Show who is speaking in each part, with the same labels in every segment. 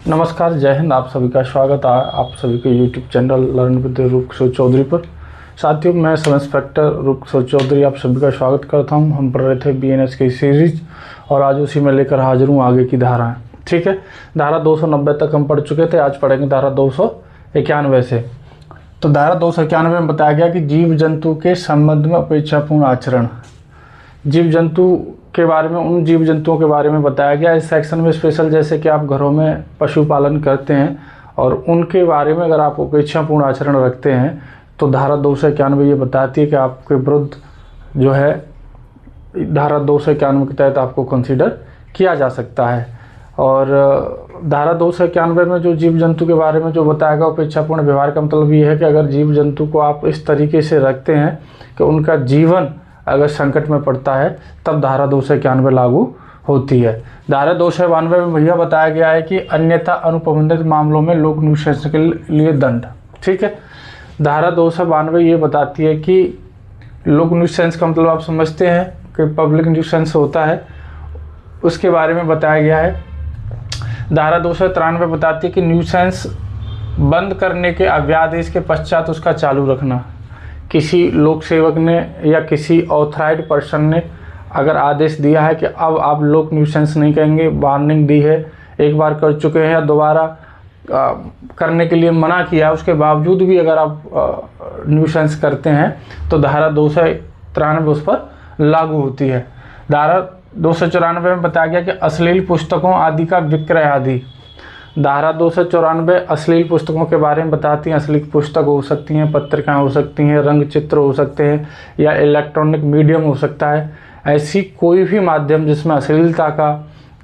Speaker 1: नमस्कार, जय हिंद। आप सभी का स्वागत है आप सभी के YouTube channel learn with Rukhso Chaudhary पर। साथियों, मैं सब इंस्पेक्टर रुखसो चौधरी आप सभी का स्वागत करता हूं। हम पढ़ रहे थे BNS की सीरीज और आज उसी में लेकर हाजिर हूं आगे की धाराएं। ठीक है, धारा 290 तक हम पढ़ चुके थे, आज पढ़ेंगे धारा 291 से। तो धारा 291 में बताया गया कि जीव जंतु के संबंध में अपेक्षापूर्ण आचरण। जीव जंतु के बारे में, उन जीव जंतुओं के बारे में बताया गया इस सेक्शन में स्पेशल, जैसे कि आप घरों में पशुपालन करते हैं और उनके बारे में अगर आप अपेक्षापूर्ण आचरण रखते हैं तो धारा 291 ये बताती है कि आपके विरुद्ध जो है धारा 291 के तहत आपको कंसीडर किया जा सकता है। और धारा 291 में जो जीव जंतु के बारे में जो बताया गया अपेक्षापूर्ण व्यवहार का मतलब ये है कि अगर जीव जंतु को आप इस तरीके से रखते हैं कि उनका जीवन अगर संकट में पड़ता है तब धारा 291 लागू होती है। धारा 292 में भैया बताया गया है कि अन्यथा अनुपबंधित मामलों में लोक न्यूसेंस के लिए दंड। ठीक है, धारा 292 ये बताती है कि लोक न्यूसेंस का मतलब आप समझते हैं कि पब्लिक न्यूसेंस होता है, उसके बारे में बताया गया है। धारा 293 बताती है कि न्यूसेंस बंद करने के अव्यादेश के पश्चात उसका चालू रखना। किसी लोक सेवक ने या किसी ऑथराइज्ड पर्सन ने अगर आदेश दिया है कि अब आप लोक न्यूसेंस नहीं करेंगे, वार्निंग दी है, एक बार कर चुके हैं या दोबारा करने के लिए मना किया, उसके बावजूद भी अगर आप न्यूसेंस करते हैं तो धारा 293 उस पर लागू होती है। धारा 294 में बताया गया कि अश्लील पुस्तकों आदि का विक्रय आदि। धारा 294 अश्लील पुस्तकों के बारे में बताती हैं। अश्लील पुस्तक हो सकती हैं, पत्रिकाएं हो सकती हैं, रंग चित्र हो सकते हैं या इलेक्ट्रॉनिक मीडियम हो सकता है। ऐसी कोई भी माध्यम जिसमें अश्लीलता का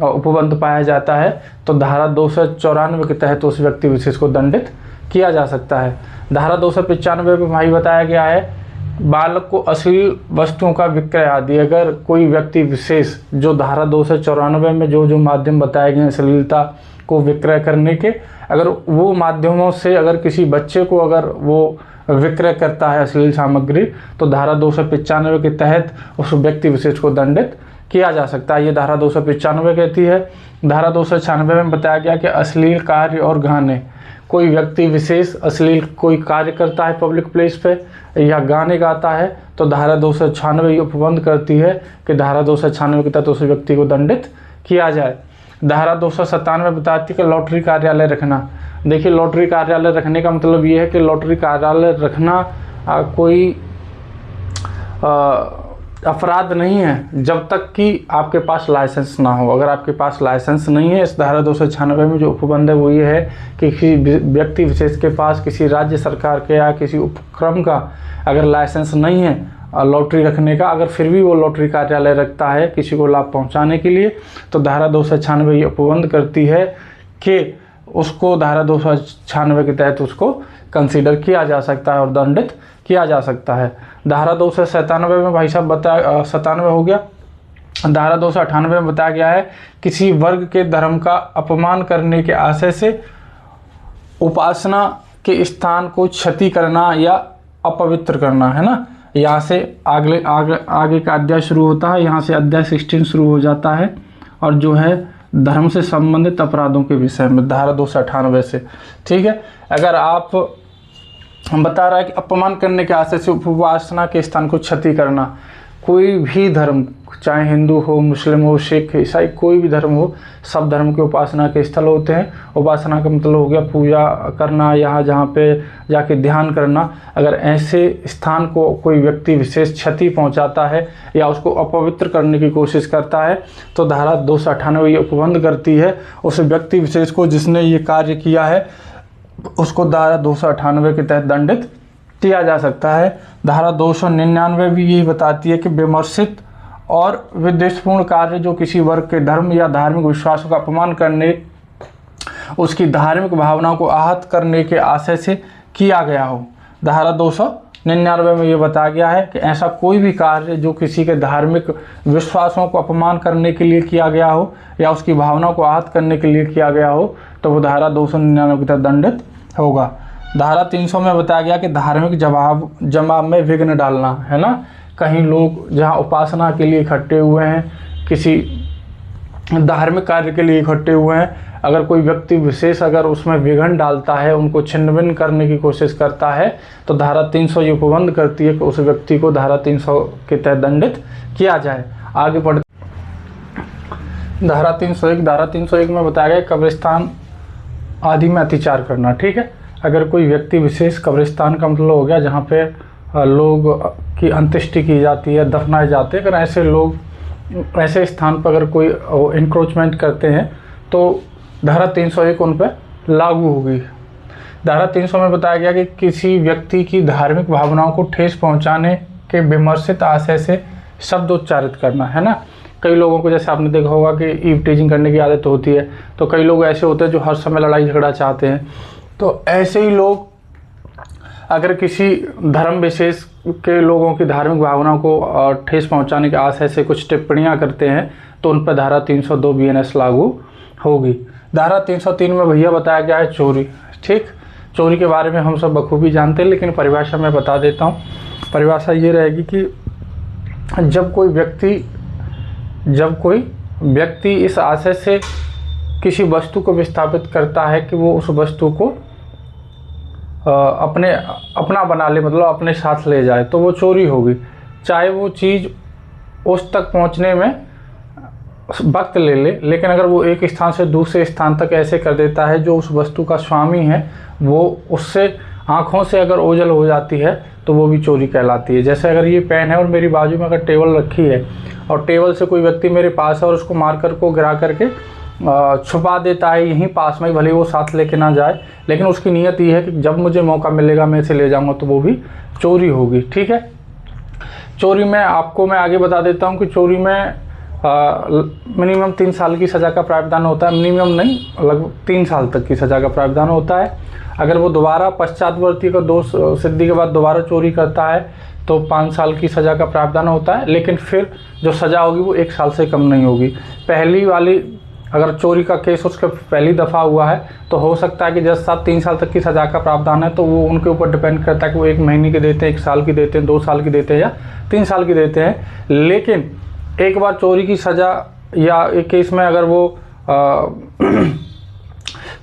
Speaker 1: उपबंध पाया जाता है तो धारा 294 के तहत उस व्यक्ति विशेष को दंडित किया जा सकता है। धारा 295 में भाई बताया गया है बालक को अश्लील वस्तुओं का विक्रय आदि। अगर कोई व्यक्ति विशेष जो धारा 294 में जो माध्यम बताए गए अश्लीलता को विक्रय करने के, अगर वो माध्यमों से अगर किसी बच्चे को अगर वो विक्रय करता है अश्लील सामग्री तो धारा 295 के तहत उस व्यक्ति विशेष को दंडित किया जा सकता है। ये धारा 295 कहती है। धारा 296 में बताया गया कि अश्लील कार्य और गाने। कोई व्यक्ति विशेष अश्लील कोई कार्य करता है पब्लिक प्लेस पे या गाने गाता है तो धारा 296 ये उपबंध करती है कि धारा 296 के तहत उस व्यक्ति को दंडित किया जाए। धारा 297 बताती है कि लॉटरी कार्यालय रखना। देखिए, लॉटरी कार्यालय रखने का मतलब ये है कि लॉटरी कार्यालय रखना कोई अपराध नहीं है जब तक कि आपके पास लाइसेंस ना हो। अगर आपके पास लाइसेंस नहीं है, इस धारा 296 में जो उपबंध है वो ये है कि किसी व्यक्ति विशेष के पास किसी राज्य सरकार के या किसी उपक्रम का अगर लाइसेंस नहीं है लॉटरी रखने का, अगर फिर भी वो लॉटरी कार्यालय रखता है किसी को लाभ पहुंचाने के लिए तो धारा 296 ये उपबंध करती है कि उसको धारा 296 के तहत उसको कंसीडर किया जा सकता है और दंडित किया जा सकता है। धारा 297 में भाई साहब 97 हो गया। धारा 298 में बताया गया है किसी वर्ग के धर्म का अपमान करने के आशय से उपासना के स्थान को क्षति करना या अपवित्र करना, है ना। यहाँ से आगे का अध्याय शुरू होता है, यहाँ से अध्याय 16 शुरू हो जाता है और जो है धर्म से संबंधित अपराधों के विषय में धारा 298 से। ठीक है, अगर आप बता रहा है कि अपमान करने के आशय से उपासना के स्थान को क्षति करना, कोई भी धर्म चाहे हिंदू हो, मुस्लिम हो, सिख, ईसाई, कोई भी धर्म हो, सब धर्म के उपासना के स्थल होते हैं। उपासना का मतलब हो गया पूजा करना, यहाँ जहाँ पे जाके ध्यान करना। अगर ऐसे स्थान को कोई व्यक्ति विशेष क्षति पहुँचाता है या उसको अपवित्र करने की कोशिश करता है तो धारा 298 ये उपबंध करती है उस व्यक्ति विशेष को जिसने ये कार्य किया है, उसको धारा 298 के तहत दंडित किया जा सकता है। धारा 299 भी यही बताती है कि विमर्शित और विद्वेषपूर्ण कार्य जो किसी वर्ग के धर्म या धार्मिक विश्वासों का अपमान करने, उसकी धार्मिक भावनाओं को आहत करने के आशय से किया गया हो। धारा 299 में ये बताया गया है कि ऐसा कोई भी कार्य जो किसी के धार्मिक विश्वासों को अपमान करने के लिए किया गया हो या उसकी भावनाओं को आहत करने के लिए किया गया हो तो वो धारा 299 के तहत दंडित होगा। धारा 300 में बताया गया कि धार्मिक जमाव में विघ्न डालना, है ना। कहीं लोग जहाँ उपासना के लिए इकट्ठे हुए हैं, किसी धार्मिक कार्य के लिए इकट्ठे हुए हैं, अगर कोई व्यक्ति विशेष अगर उसमें विघ्न डालता है, उनको छिन्न भिन्न करने की कोशिश करता है, तो धारा 300 ये उपबंध करती है कि उस व्यक्ति को धारा 300 के तहत दंडित किया जाए। आगे बढ़ धारा 301 में बताया गया कब्रिस्तान आदि में अत्याचार करना। ठीक है, अगर कोई व्यक्ति विशेष, कब्रिस्तान का मतलब हो गया जहाँ पे लोग की अंत्येष्टि की जाती है, दफनाए जाते हैं, अगर ऐसे लोग ऐसे स्थान पर अगर कोई इंक्रोचमेंट करते हैं तो धारा 301 उन पर लागू होगी। धारा 300 में बताया गया कि किसी व्यक्ति की धार्मिक भावनाओं को ठेस पहुंचाने के विमर्शित आशय से शब्द उच्चारित करना, है ना। कई लोगों को, जैसे आपने देखा होगा कि ईव टीजिंग करने की आदत होती है, तो कई लोग ऐसे होते हैं जो हर समय लड़ाई झगड़ा चाहते हैं। तो ऐसे ही लोग अगर किसी धर्म विशेष के लोगों की धार्मिक भावनाओं को ठेस पहुंचाने के आशय से कुछ टिप्पणियां करते हैं तो उन पर धारा 302 BNS लागू होगी। धारा 303 में भैया बताया गया है चोरी। ठीक, चोरी के बारे में हम सब बखूबी जानते हैं, लेकिन परिभाषा मैं बता देता हूँ। परिभाषा ये रहेगी कि जब कोई व्यक्ति इस आशय से किसी वस्तु को विस्थापित करता है कि वो उस वस्तु को अपना बना ले, मतलब अपने साथ ले जाए, तो वो चोरी होगी। चाहे वो चीज़ उस तक पहुंचने में वक्त ले ले, लेकिन अगर वो एक स्थान से दूसरे स्थान तक ऐसे कर देता है जो उस वस्तु का स्वामी है वो उससे आँखों से अगर ओझल हो जाती है तो वो भी चोरी कहलाती है। जैसे अगर ये पेन है और मेरी बाजू में अगर टेबल रखी है और टेबल से कोई व्यक्ति मेरे पास है और उसको मार्कर को गिरा करके छुपा देता है यहीं पास में, भले वो साथ लेके ना जाए, लेकिन उसकी नीयत ये है कि जब मुझे मौका मिलेगा मैं इसे ले जाऊंगा, तो वो भी चोरी होगी। ठीक है, चोरी में आपको मैं आगे बता देता हूँ कि चोरी में मिनिमम 3 साल की सज़ा का प्रावधान होता है। मिनिमम नहीं, लगभग 3 साल तक की सज़ा का प्रावधान होता है। अगर वो दोबारा पश्चातवर्ती का दोष सिद्धि के बाद दोबारा चोरी करता है तो 5 साल की सज़ा का प्रावधान होता है, लेकिन फिर जो सज़ा होगी वो 1 साल से कम नहीं होगी। पहली वाली अगर चोरी का केस उसका पहली दफ़ा हुआ है तो हो सकता है कि जज साहब 3 साल तक की सज़ा का प्रावधान है, तो वो उनके ऊपर डिपेंड करता है कि वो 1 महीने की देते हैं, 1 साल की देते हैं, 2 साल की देते हैं या 3 साल की देते हैं। लेकिन एक बार चोरी की सज़ा या एक केस में अगर वो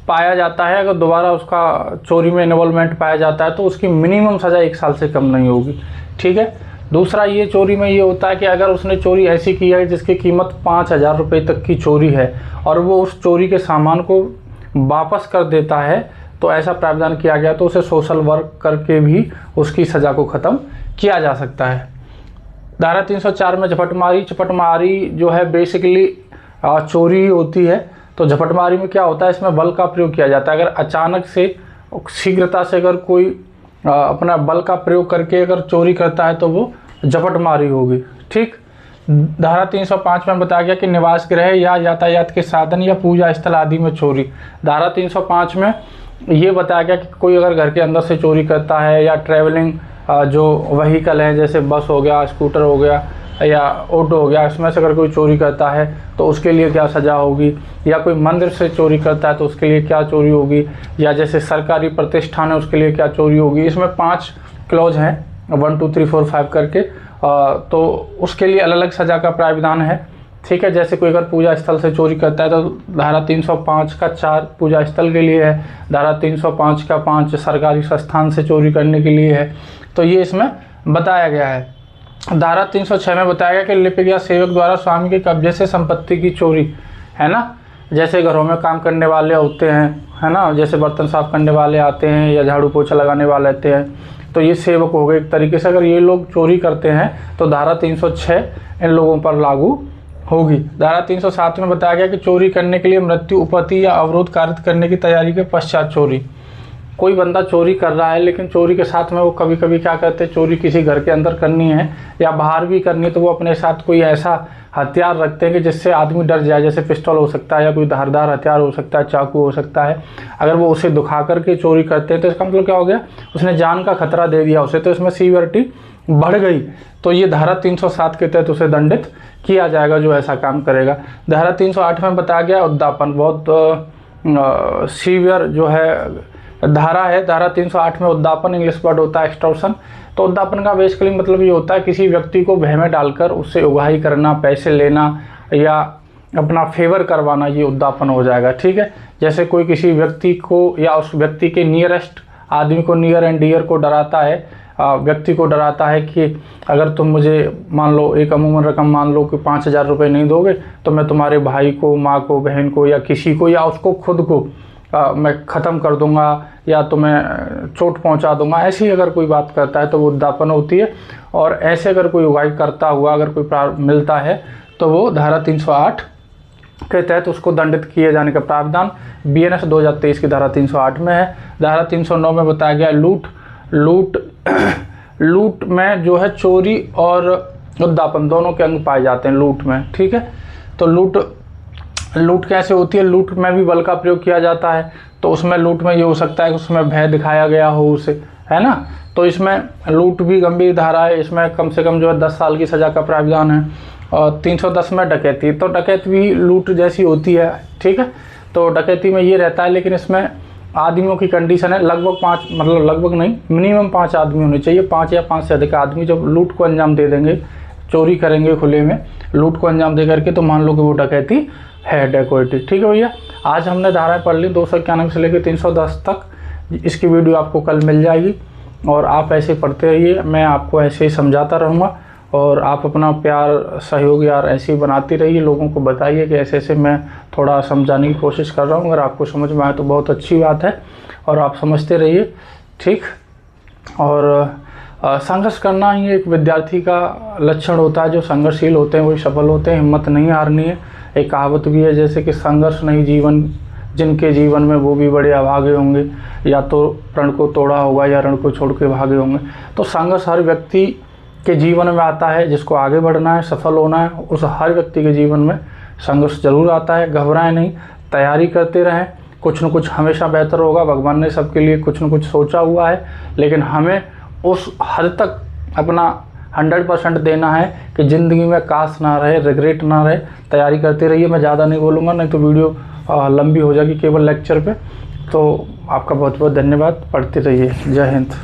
Speaker 1: पाया जाता है, अगर दोबारा उसका चोरी में इन्वॉल्वमेंट पाया जाता है तो उसकी मिनिमम सज़ा 1 साल से कम नहीं होगी। ठीक है, दूसरा ये चोरी में ये होता है कि अगर उसने चोरी ऐसी की है जिसकी कीमत 5,000 रुपये तक की चोरी है और वो उस चोरी के सामान को वापस कर देता है, तो ऐसा प्रावधान किया गया तो उसे सोशल वर्क करके भी उसकी सज़ा को ख़त्म किया जा सकता है। धारा 304 में झपटमारी जो है बेसिकली चोरी होती है। तो झपटमारी में क्या होता है, इसमें बल का प्रयोग किया जाता है। अगर अचानक से शीघ्रता से अगर कोई अपना बल का प्रयोग करके अगर चोरी करता है तो वो झपटमारी होगी। ठीक, धारा 305 में बताया गया कि निवास गृह या यातायात के साधन या पूजा स्थल आदि में चोरी। धारा 305 में ये बताया गया कि कोई अगर घर के अंदर से चोरी करता है या ट्रैवलिंग जो व्हीकल है जैसे बस हो गया, स्कूटर हो गया या ऑटो हो गया, इसमें से अगर कोई चोरी करता है तो उसके लिए क्या सज़ा होगी, या कोई मंदिर से चोरी करता है तो उसके लिए क्या चोरी होगी, या जैसे सरकारी प्रतिष्ठान है उसके लिए क्या चोरी होगी। इसमें 5 क्लॉज हैं 1 2 3 4 5 करके, तो उसके लिए अलग अलग सज़ा का प्रावधान है। ठीक है, जैसे कोई अगर पूजा स्थल से चोरी करता है तो धारा 305 का 4 पूजा स्थल के लिए है, धारा 305 का 5 सरकारी संस्थान से चोरी करने के लिए है। तो ये इसमें बताया गया है। धारा 306 में बताया गया कि लिपिक या सेवक द्वारा स्वामी के कब्जे से संपत्ति की चोरी, है ना। जैसे घरों में काम करने वाले होते हैं, है ना, जैसे बर्तन साफ करने वाले आते हैं या झाड़ू पोछा लगाने वाले आते हैं, तो ये सेवक हो गए एक तरीके से। अगर ये लोग चोरी करते हैं तो धारा 306 इन लोगों पर लागू होगी। धारा 307 में बताया गया कि चोरी करने के लिए मृत्यु, उपपत्ति या अवरोध कारित करने की तैयारी के पश्चात चोरी। कोई बंदा चोरी कर रहा है लेकिन चोरी के साथ में वो कभी कभी क्या करते हैं, चोरी किसी घर के अंदर करनी है या बाहर भी करनी है तो वो अपने साथ कोई ऐसा हथियार रखते हैं कि जिससे आदमी डर जाए। जैसे पिस्टल हो सकता है या कोई धारदार हथियार हो सकता है, चाकू हो सकता है। अगर वो उसे दिखा करके चोरी करते हैं तो इसका मतलब क्या हो गया, उसने जान का खतरा दे दिया उसे, तो इसमें सीवियरिटी बढ़ गई। तो ये धारा 307 के तहत उसे दंडित किया जाएगा जो ऐसा काम करेगा। धारा 308 में बताया गया उद्दापन, बहुत सीवियर जो है धारा है। धारा 308 में उद्दापन इंग्लिश वर्ड होता है एक्सटॉर्शन। तो उद्दापन का बेसिकली मतलब ये होता है किसी व्यक्ति को भय में डालकर उससे उगाही करना, पैसे लेना या अपना फेवर करवाना, ये उद्दापन हो जाएगा। ठीक है, जैसे कोई किसी व्यक्ति को या उस व्यक्ति के नियरेस्ट आदमी को, नियर एंड डियर को डराता है, व्यक्ति को डराता है कि अगर तुम मुझे मान लो एक अमूमन रकम मान लो कि 5,000 रुपये नहीं दोगे तो मैं तुम्हारे भाई को, माँ को, बहन को या किसी को या उसको खुद को मैं ख़त्म कर दूंगा या तुम्हें चोट पहुंचा दूंगा। ऐसी अगर कोई बात करता है तो वो उद्दापन होती है। और ऐसे अगर कोई उगाई करता हुआ अगर कोई मिलता है तो वो धारा 308 के तहत उसको दंडित किए जाने का प्रावधान BNS 2023 की धारा 308 में है। धारा 309 में बताया गया लूट में जो है चोरी और उद्दापन दोनों के अंग पाए जाते हैं लूट में। ठीक है, तो लूट कैसे होती है? लूट में भी बल का प्रयोग किया जाता है। तो उसमें लूट में ये हो सकता है कि उसमें भय दिखाया गया हो उसे, है ना। तो इसमें लूट भी गंभीर धारा है, इसमें कम से कम जो है 10 साल की सज़ा का प्रावधान है। और 310 में डकैती, तो डकैती भी लूट जैसी होती है। ठीक है, तो डकैती में ये रहता है, लेकिन इसमें आदमियों की कंडीशन है लगभग 5, मतलब लगभग नहीं, मिनिमम 5 आदमी होने चाहिए। 5 या 5 से अधिक आदमी जब लूट को अंजाम दे देंगे, चोरी करेंगे खुले में, लूट को अंजाम दे करके, तो मान लो कि वो डकैती है, डेकोइटी। ठीक है भैया, आज हमने धाराएं पढ़ ली 291 से लेकर 310 तक। इसकी वीडियो आपको कल मिल जाएगी और आप ऐसे पढ़ते रहिए, मैं आपको ऐसे ही समझाता रहूँगा और आप अपना प्यार सहयोग यार ऐसे ही बनाती रहिए, लोगों को बताइए कि ऐसे ऐसे मैं थोड़ा समझाने की कोशिश कर रहा हूँ। अगर आपको समझ में आए तो बहुत अच्छी बात है और आप समझते रहिए। ठीक, और संघर्ष करना ही एक विद्यार्थी का लक्षण होता है। जो संघर्षशील होते हैं वही सफल होते हैं, हिम्मत नहीं हारनी है। एक कहावत भी है जैसे कि संघर्ष नहीं जीवन, जिनके जीवन में वो भी बड़े अभागे होंगे, या तो प्रण को तोड़ा होगा या रण को छोड़ के भागे होंगे। तो संघर्ष हर व्यक्ति के जीवन में आता है, जिसको आगे बढ़ना है, सफल होना है, उस हर व्यक्ति के जीवन में संघर्ष जरूर आता है। घबराएं नहीं, तैयारी करते रहें, कुछ न कुछ हमेशा बेहतर होगा। भगवान ने सबके लिए कुछ न कुछ सोचा हुआ है, लेकिन हमें उस हद तक अपना 100% देना है कि ज़िंदगी में काश ना रहे, रिग्रेट ना रहे। तैयारी करते रहिए, मैं ज़्यादा नहीं बोलूँगा, नहीं तो वीडियो लंबी हो जाएगी केवल लेक्चर पे। तो आपका बहुत बहुत धन्यवाद, पढ़ते रहिए। जय हिंद।